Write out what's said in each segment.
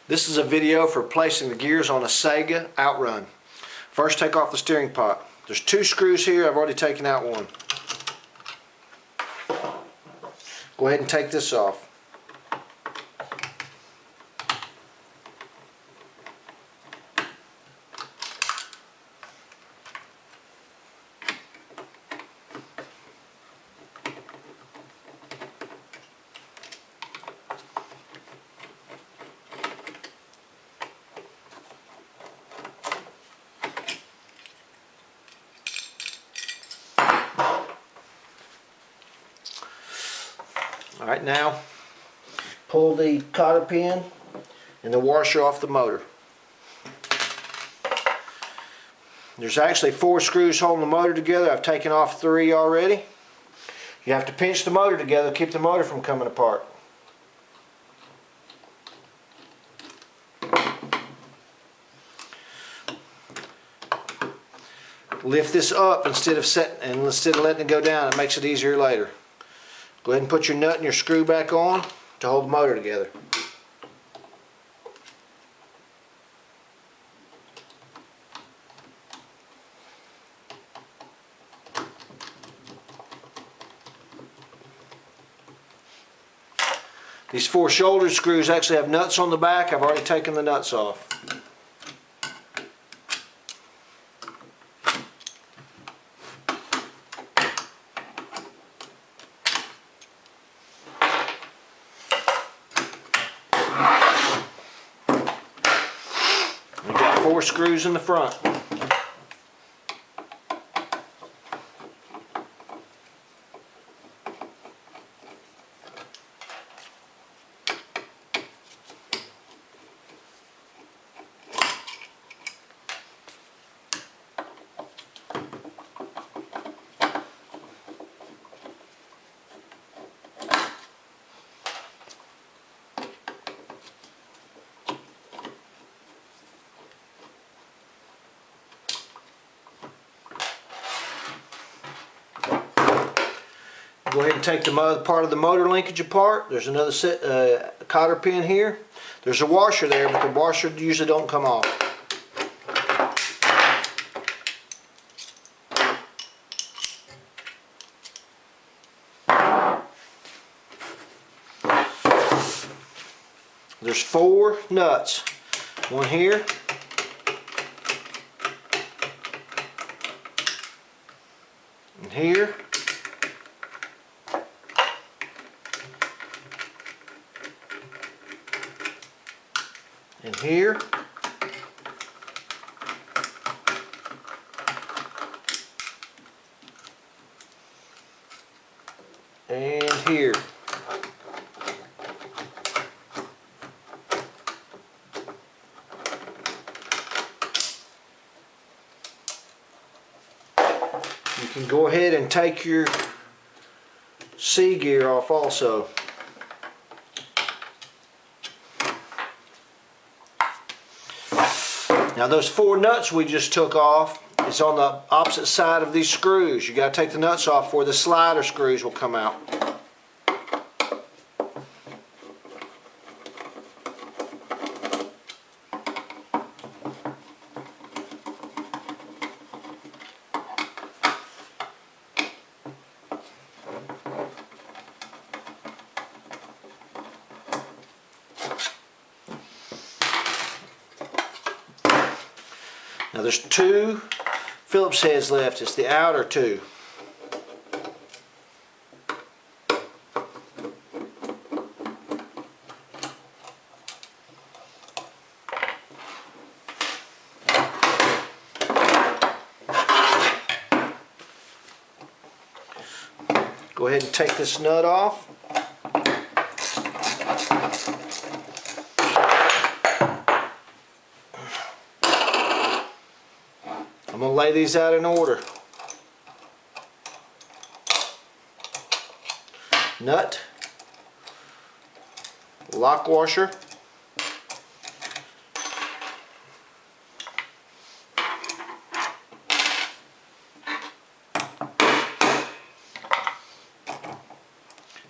This is a video for placing the gears on a Sega Outrun. First, take off the steering pot. There's two screws here. I've already taken out one. Go ahead and take this off. Alright, now pull the cotter pin and the washer off the motor. There's actually 4 screws holding the motor together. I've taken off 3 already. You have to pinch the motor together to keep the motor from coming apart. Lift this up instead of letting it go down. It makes it easier later. Go ahead and put your nut and your screw back on to hold the motor together. These 4 shoulder screws actually have nuts on the back. I've already taken the nuts off. We've got 4 screws in the front. Go ahead and take the part of the motor linkage apart. There's another cotter pin here. There's a washer there, but the washer usually don't come off. There's 4 nuts. One here. And here. And here, and here. You can go ahead and take your C gear off also. Now those 4 nuts we just took off, it's on the opposite side of these screws. You got to take the nuts off where the slider screws will come out. Now there's 2 Phillips heads left. It's the outer 2. Go ahead and take this nut off. I'm going to lay these out in order. Nut, lock washer,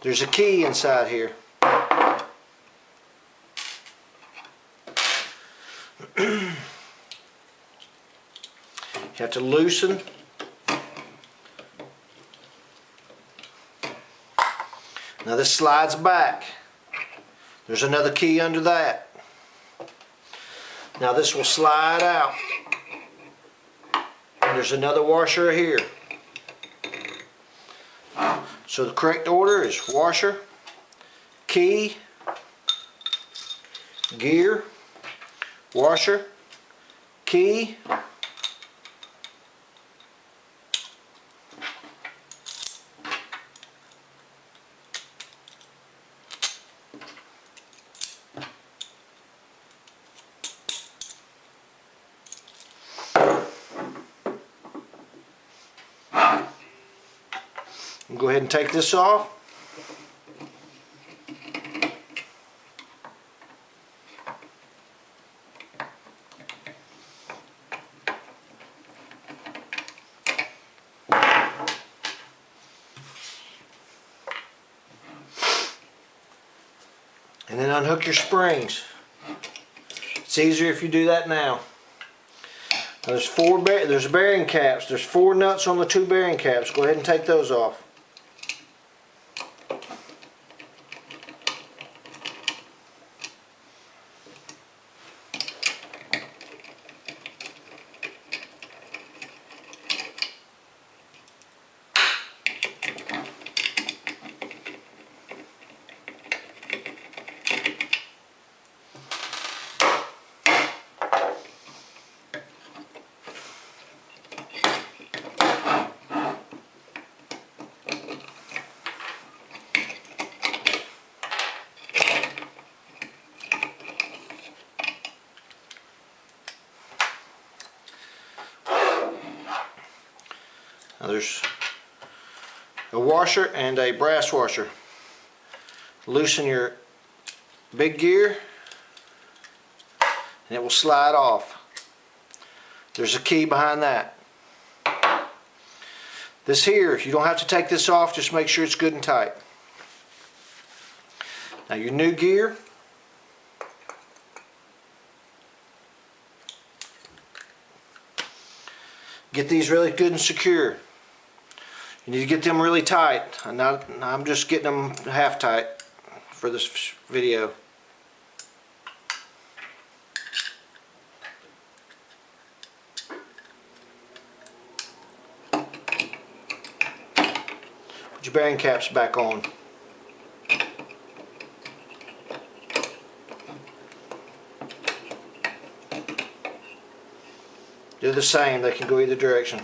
there's a key inside here. You have to loosen. Now this slides back. There's another key under that. Now this will slide out. And there's another washer here. So the correct order is washer, key, gear, washer, key, go ahead and take this off. And then unhook your springs. It's easier if you do that now. Now there's bearing caps. There's 4 nuts on the 2 bearing caps. Go ahead and take those off. Now there's a washer and a brass washer. Loosen your big gear and it will slide off. There's a key behind that. This here, you don't have to take this off, just make sure it's good and tight. Now your new gear, get these really good and secure. You need to get them really tight. I'm just getting them half tight for this video. Put your bearing caps back on. Do the same, they can go either direction.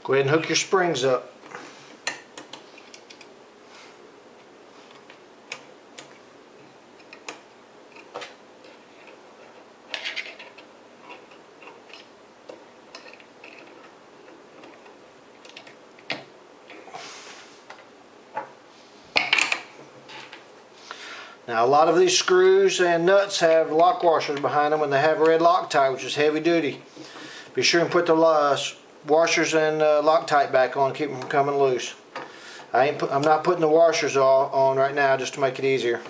Go ahead and hook your springs up. Now a lot of these screws and nuts have lock washers behind them and they have red Loctite, which is heavy duty. Be sure and put the washers and Loctite back on, keep them from coming loose. I'm not putting the washers on right now just to make it easier.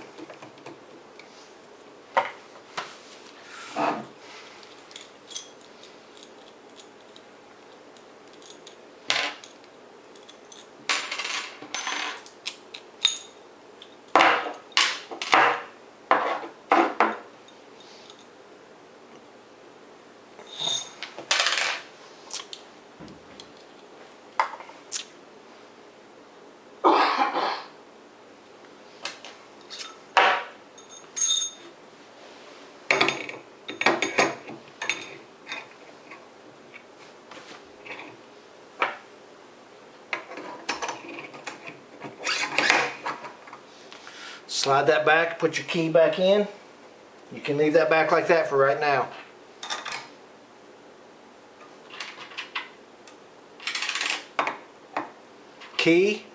Slide that back, put your key back in. You can leave that back like that for right now. Key.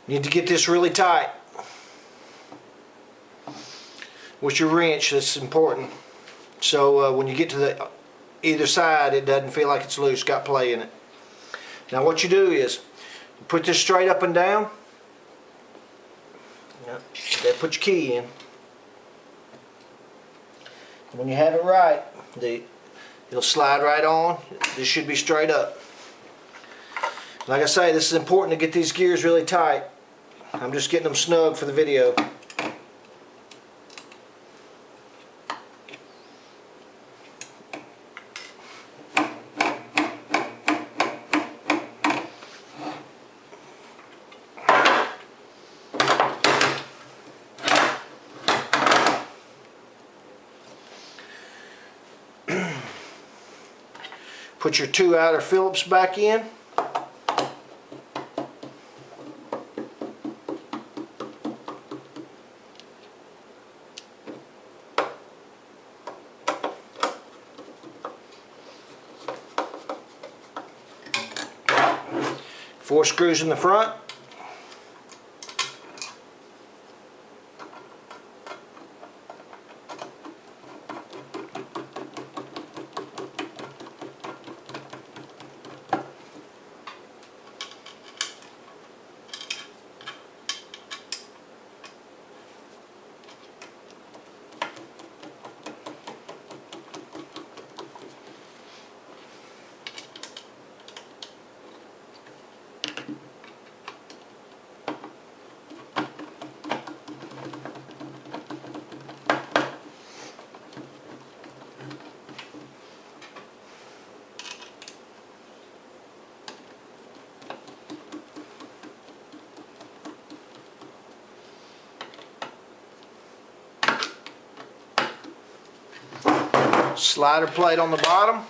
Need to get this really tight. With your wrench, that's important. So when you get to the either side, it doesn't feel like it's loose, got play in it. Now what you do is, you put this straight up and down. Then put your key in. When you have it right, it'll slide right on. This should be straight up. Like I say, this is important to get these gears really tight. I'm just getting them snug for the video. Put your 2 outer Phillips back in. Four screws in the front. Slider plate on the bottom.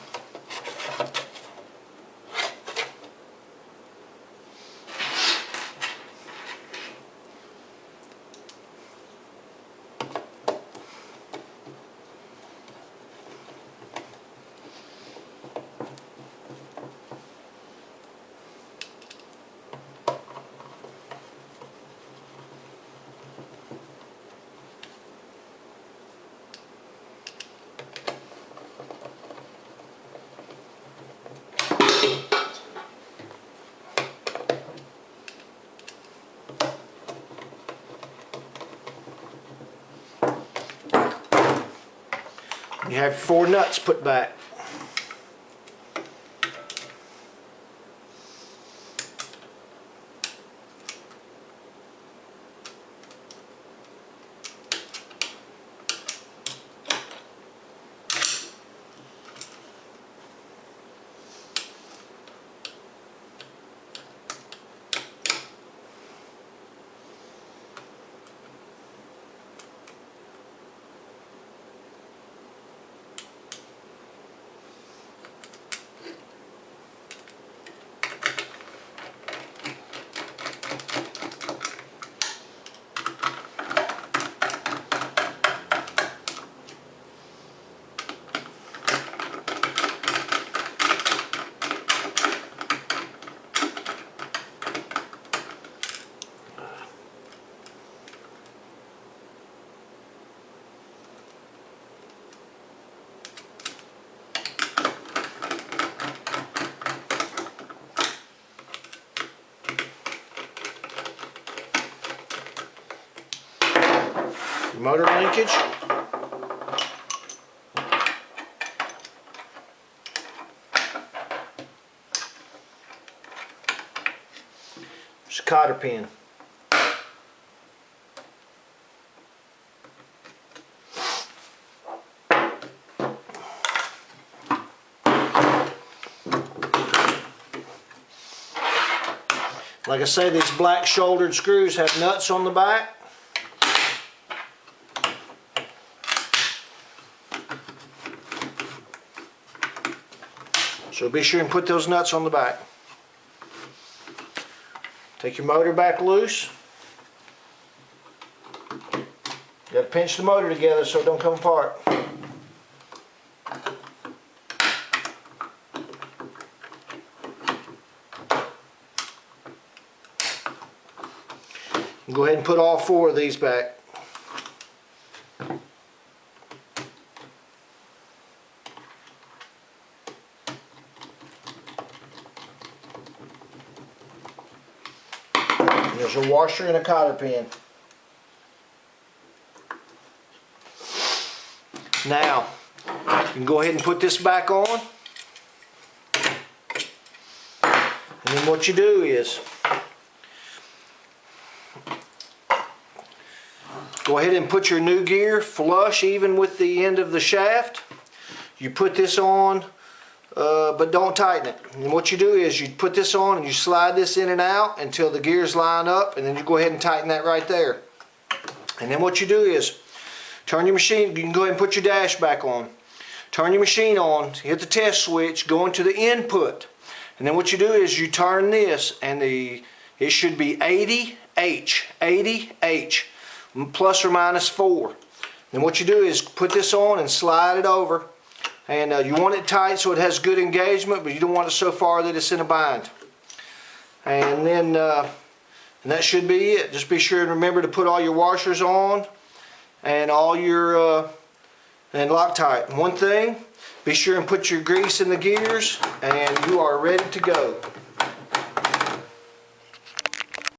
You have 4 nuts put back. Motor linkage. There's a cotter pin. Like I say, these black shouldered screws have nuts on the back. So be sure and put those nuts on the back. Take your motor back loose. You got to pinch the motor together so it don't come apart. Go ahead and put all 4 of these back. And there's a washer and a cotter pin. Now, you can go ahead and put this back on. And then what you do is, go ahead and put your new gear flush even with the end of the shaft. You put this on, but don't tighten it. And what you do is you put this on and you slide this in and out until the gears line up, and then you go ahead and tighten that right there. And then what you do is turn your machine. You can go ahead and put your dash back on. Turn your machine on, hit the test switch, go into the input. And then what you do is you turn this, and it should be 80H, 80H. Plus or minus 4. And what you do is put this on and slide it over, and you want it tight so it has good engagement, but you don't want it so far that it's in a bind. And then and that should be it. Just be sure and remember to put all your washers on and all your and Loctite. One thing, be sure and put your grease in the gears, and you are ready to go.